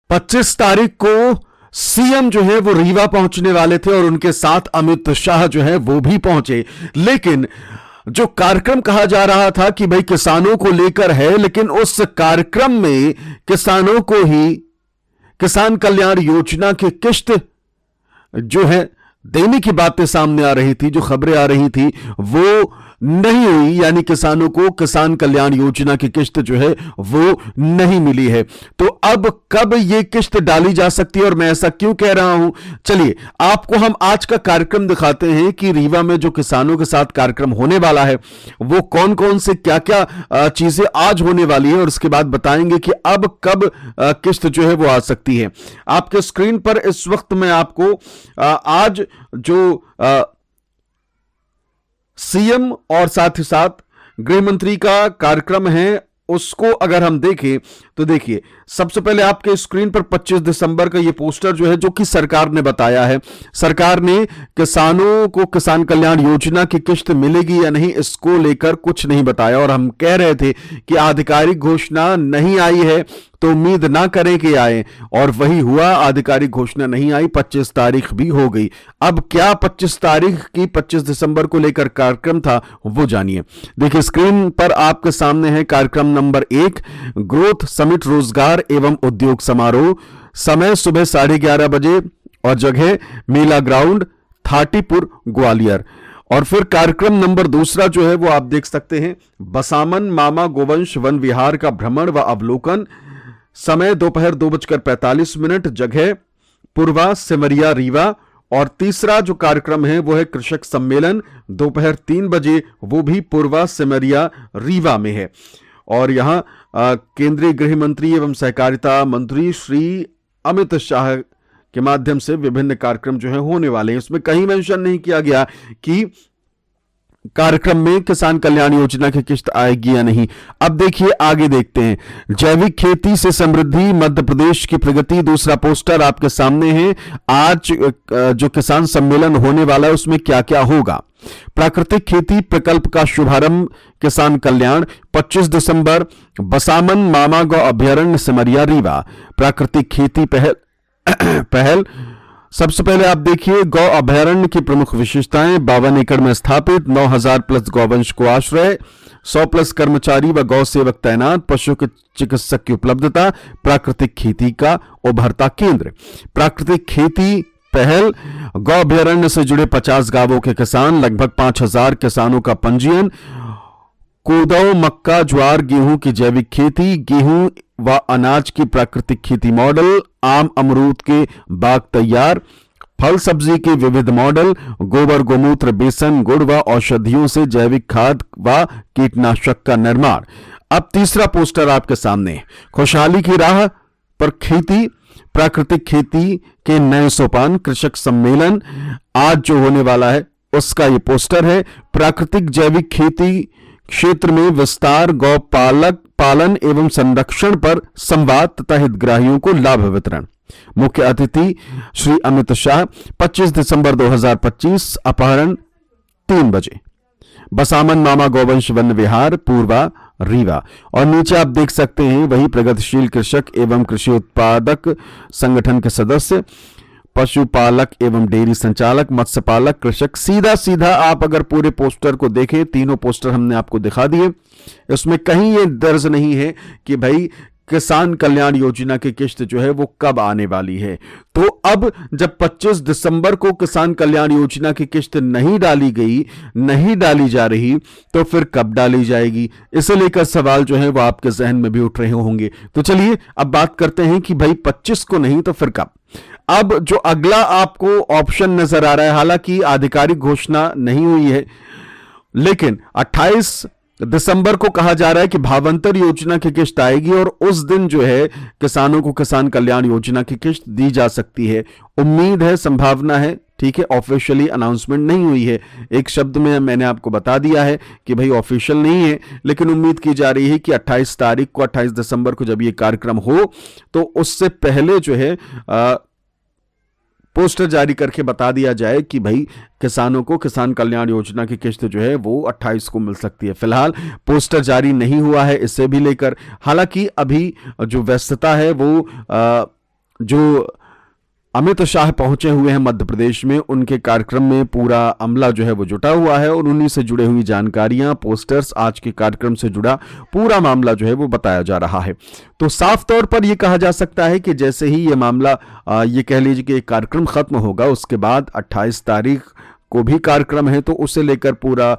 25 तारीख को सीएम जो है वो रीवा पहुंचने वाले थे और उनके साथ अमित शाह जो है वो भी पहुंचे। लेकिन जो कार्यक्रम कहा जा रहा था कि भाई किसानों को लेकर है, लेकिन उस कार्यक्रम में किसानों को ही किसान कल्याण योजना की किश्त जो है देने की बातें सामने आ रही थी, जो खबरें आ रही थी वो नहीं हुई, यानी किसानों को किसान कल्याण योजना की किश्त जो है वो नहीं मिली है। तो अब कब ये किश्त डाली जा सकती है और मैं ऐसा क्यों कह रहा हूं, चलिए आपको हम आज का कार्यक्रम दिखाते हैं कि रीवा में जो किसानों के साथ कार्यक्रम होने वाला है वो कौन कौन से क्या क्या चीजें आज होने वाली है, और उसके बाद बताएंगे कि अब कब किश्त जो है वो आ सकती है। आपके स्क्रीन पर इस वक्त मैं आपको आज जो सीएम और साथ ही साथ गृह मंत्री का कार्यक्रम है उसको अगर हम देखें तो देखिए, सबसे पहले आपके स्क्रीन पर 25 दिसंबर का ये पोस्टर जो है, जो कि सरकार ने बताया है। सरकार ने किसानों को किसान कल्याण योजना की किश्त मिलेगी या नहीं इसको लेकर कुछ नहीं बताया, और हम कह रहे थे कि आधिकारिक घोषणा नहीं आई है तो उम्मीद ना करें कि आए, और वही हुआ, आधिकारिक घोषणा नहीं आई, 25 तारीख भी हो गई। अब क्या 25 तारीख की 25 दिसंबर को लेकर कार्यक्रम था वो जानिए। देखिए स्क्रीन पर आपके सामने है कार्यक्रम नंबर 1, ग्रोथ समिट रोजगार एवं उद्योग समारोह। समय सुबह 11:30 बजे और जगह मेला ग्राउंड, थाटीपुर, ग्वालियर। और फिर कार्यक्रम नंबर 2 जो है वो आप देख सकते हैं, बसामन मामा गोवंश वन विहार का भ्रमण व अवलोकन। समय दोपहर 2:45, जगह पूर्वा सिमरिया रीवा। और तीसरा जो कार्यक्रम है वो है कृषक सम्मेलन, दोपहर 3 बजे, वो भी पूर्वा सिमरिया रीवा में है। और यहां केंद्रीय गृह मंत्री एवं सहकारिता मंत्री श्री अमित शाह के माध्यम से विभिन्न कार्यक्रम जो है होने वाले हैं। इसमें कहीं मेंशन नहीं किया गया कि कार्यक्रम में किसान कल्याण योजना की किश्त आएगी या नहीं। अब देखिए आगे देखते हैं, जैविक खेती से समृद्धि, मध्य प्रदेश की प्रगति, दूसरा पोस्टर आपके सामने है। आज जो किसान सम्मेलन होने वाला है उसमें क्या क्या होगा। प्राकृतिक खेती प्रकल्प का शुभारंभ, किसान कल्याण, 25 दिसंबर, बसामन मामा गौ अभ्यारण्य सिमरिया रीवा। प्राकृतिक खेती पहल सबसे पहले आप देखिए गौ अभ्यारण्य की प्रमुख विशेषताएं, 52 एकड़ में स्थापित, 9000 प्लस गौवंश को आश्रय, 100 प्लस कर्मचारी व गौ सेवक तैनात, पशु के चिकित्सक की उपलब्धता, प्राकृतिक खेती का उभरता केंद्र। प्राकृतिक खेती पहल, गौ अभ्यारण्य से जुड़े 50 गांवों के किसान, लगभग 5000 किसानों का पंजीयन। कोदो, मक्का, ज्वार, गेहूं की जैविक खेती, गेहूं व अनाज की प्राकृतिक खेती मॉडल, आम अमरूद के बाग तैयार, फल सब्जी के विविध मॉडल, गोबर गोमूत्र बेसन गुड़ व औषधियों से जैविक खाद व कीटनाशक का निर्माण। अब तीसरा पोस्टर आपके सामने, खुशहाली की राह पर खेती, प्राकृतिक खेती के नए सोपान, कृषक सम्मेलन आज जो होने वाला है उसका ये पोस्टर है। प्राकृतिक जैविक खेती क्षेत्र में विस्तार, गौ पालन एवं संरक्षण पर संवाद तथा हितग्राहियों को लाभ वितरण। मुख्य अतिथि श्री अमित शाह, 25 दिसंबर 2025, अपहरण 3 बजे, बसामन मामा गौवंश वन विहार, पूर्वा रीवा। और नीचे आप देख सकते हैं वही प्रगतिशील कृषक एवं कृषि उत्पादक संगठन के सदस्य, पशुपालक एवं डेयरी संचालक, मत्स्य पालक, कृषक। सीधा सीधा आप अगर पूरे पोस्टर को देखें, तीनों पोस्टर हमने आपको दिखा दिए, इसमें कहीं ये दर्ज नहीं है कि भाई किसान कल्याण योजना की किश्त जो है वो कब आने वाली है। तो अब जब 25 दिसंबर को किसान कल्याण योजना की किश्त नहीं डाली गई, नहीं डाली जा रही, तो फिर कब डाली जाएगी, इसे लेकर सवाल जो है वो आपके जहन में भी उठ रहे होंगे। तो चलिए अब बात करते हैं कि भाई 25 को नहीं तो फिर कब। अब जो अगला आपको ऑप्शन नजर आ रहा है, हालांकि आधिकारिक घोषणा नहीं हुई है, लेकिन 28 दिसंबर को कहा जा रहा है कि भावांतर योजना की किश्त आएगी और उस दिन जो है किसानों को किसान कल्याण योजना की किश्त दी जा सकती है। उम्मीद है, संभावना है, ठीक है, ऑफिशियली अनाउंसमेंट नहीं हुई है। एक शब्द में मैंने आपको बता दिया है कि भाई ऑफिशियल नहीं है, लेकिन उम्मीद की जा रही है कि 28 तारीख को, 28 दिसंबर को जब ये कार्यक्रम हो तो उससे पहले जो है पोस्टर जारी करके बता दिया जाए कि भाई किसानों को किसान कल्याण योजना की किश्त जो है वो 28 को मिल सकती है। फिलहाल पोस्टर जारी नहीं हुआ है इससे भी लेकर, हालांकि अभी जो व्यस्तता है वो जो अमित शाह पहुंचे हुए हैं मध्य प्रदेश में, उनके कार्यक्रम में पूरा अमला जो है वो जुटा हुआ है और उन्हीं से जुड़े हुई जानकारियां, पोस्टर्स, आज के कार्यक्रम से जुड़ा पूरा मामला जो है वो बताया जा रहा है। तो साफ तौर पर यह कहा जा सकता है कि जैसे ही ये मामला, ये कह लीजिए कि एक कार्यक्रम खत्म होगा, उसके बाद 28 तारीख को भी कार्यक्रम है, तो उसे लेकर पूरा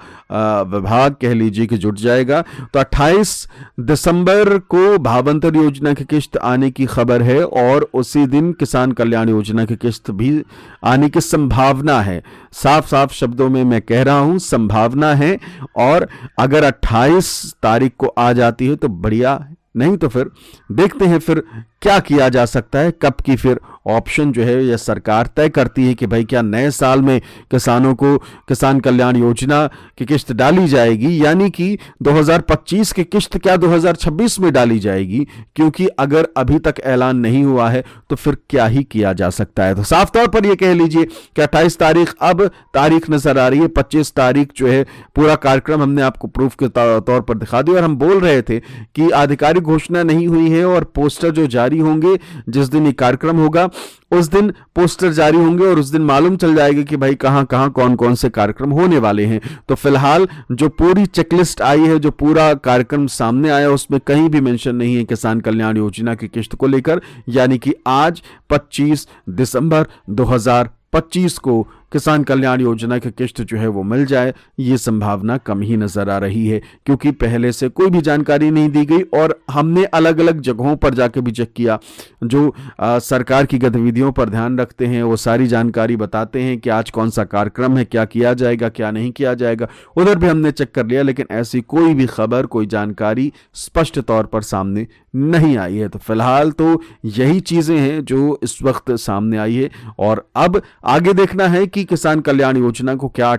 विभाग कह लीजिए कि जुट जाएगा। तो 28 दिसंबर को भावांतर योजना की किस्त आने की खबर है और उसी दिन किसान कल्याण योजना की किस्त भी आने की संभावना है। साफ साफ शब्दों में मैं कह रहा हूं, संभावना है। और अगर 28 तारीख को आ जाती है तो बढ़िया, नहीं तो फिर देखते हैं फिर क्या किया जा सकता है, कब की फिर ऑप्शन जो है यह सरकार तय करती है कि भाई क्या नए साल में किसानों को किसान कल्याण योजना की किस्त डाली जाएगी, यानी कि 2025 की किस्त क्या 2026 में डाली जाएगी, क्योंकि अगर अभी तक ऐलान नहीं हुआ है तो फिर क्या ही किया जा सकता है। तो साफ तौर पर यह कह लीजिए कि 28 तारीख अब तारीख नजर आ रही है, 25 तारीख जो है पूरा कार्यक्रम हमने आपको प्रूफ के तौर पर दिखा दिया। और हम बोल रहे थे कि आधिकारिक घोषणा नहीं हुई है और पोस्टर जो जारी होंगे, जिस दिन ये कार्यक्रम होगा उस दिन पोस्टर जारी होंगे और उस दिन मालूम चल जाएगा कि भाई कहां कहां कौन कौन से कार्यक्रम होने वाले हैं। तो फिलहाल जो पूरी चेकलिस्ट आई है, जो पूरा कार्यक्रम सामने आया, उसमें कहीं भी मेंशन नहीं है किसान कल्याण योजना की किस्त को लेकर, यानी कि आज 25 दिसंबर 2025 को किसान कल्याण योजना की किस्त जो है वो मिल जाए, ये संभावना कम ही नजर आ रही है, क्योंकि पहले से कोई भी जानकारी नहीं दी गई। और हमने अलग अलग जगहों पर जाके भी चेक किया, जो सरकार की गतिविधियों पर ध्यान रखते हैं वो सारी जानकारी बताते हैं कि आज कौन सा कार्यक्रम है, क्या किया जाएगा, क्या नहीं किया जाएगा, उधर भी हमने चेक कर लिया, लेकिन ऐसी कोई भी खबर, कोई जानकारी स्पष्ट तौर पर सामने नहीं आई है। तो फिलहाल तो यही चीजें हैं जो इस वक्त सामने आई है और अब आगे देखना है कि किसान कल्याण योजना को क्या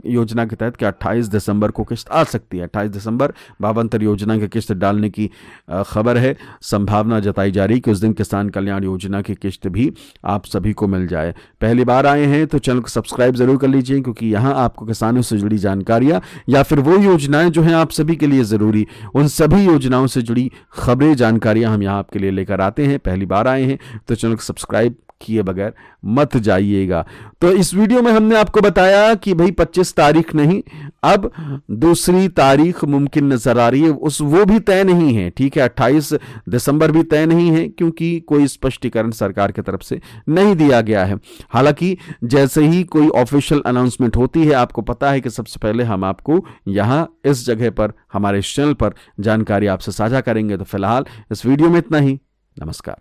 योजना के तहत क्या 28 दिसंबर को किस्त आ सकती है। 28 दिसंबर भावांतर योजना की किस्त डालने की खबर है, संभावना जताई जा रही कि उस दिन किसान कल्याण योजना की किस्त भी आप सभी को मिल जाए। पहली बार आए हैं तो चैनल को सब्सक्राइब जरूर कर लीजिए, क्योंकि यहां आपको किसानों से जुड़ी जानकारियां या फिर वो योजनाएं जो हैं आप सभी के लिए जरूरी, उन सभी योजनाओं से जुड़ी खबरें, जानकारियां हम यहां आपके लिए लेकर आते हैं। पहली बार आए हैं तो चैनल को सब्सक्राइब किए बगैर मत जाइएगा। तो इस वीडियो में हमने आपको बताया कि भाई 25 तारीख नहीं, अब दूसरी तारीख मुमकिन नजर आ रही है, वो भी तय नहीं है, ठीक है। 28 दिसंबर भी तय नहीं है, क्योंकि कोई स्पष्टीकरण सरकार की तरफ से नहीं दिया गया है। हालांकि जैसे ही कोई ऑफिशियल अनाउंसमेंट होती है, आपको पता है कि सबसे पहले हम आपको यहां इस जगह पर, हमारे चैनल पर जानकारी आपसे साझा करेंगे। तो फिलहाल इस वीडियो में इतना ही। नमस्कार।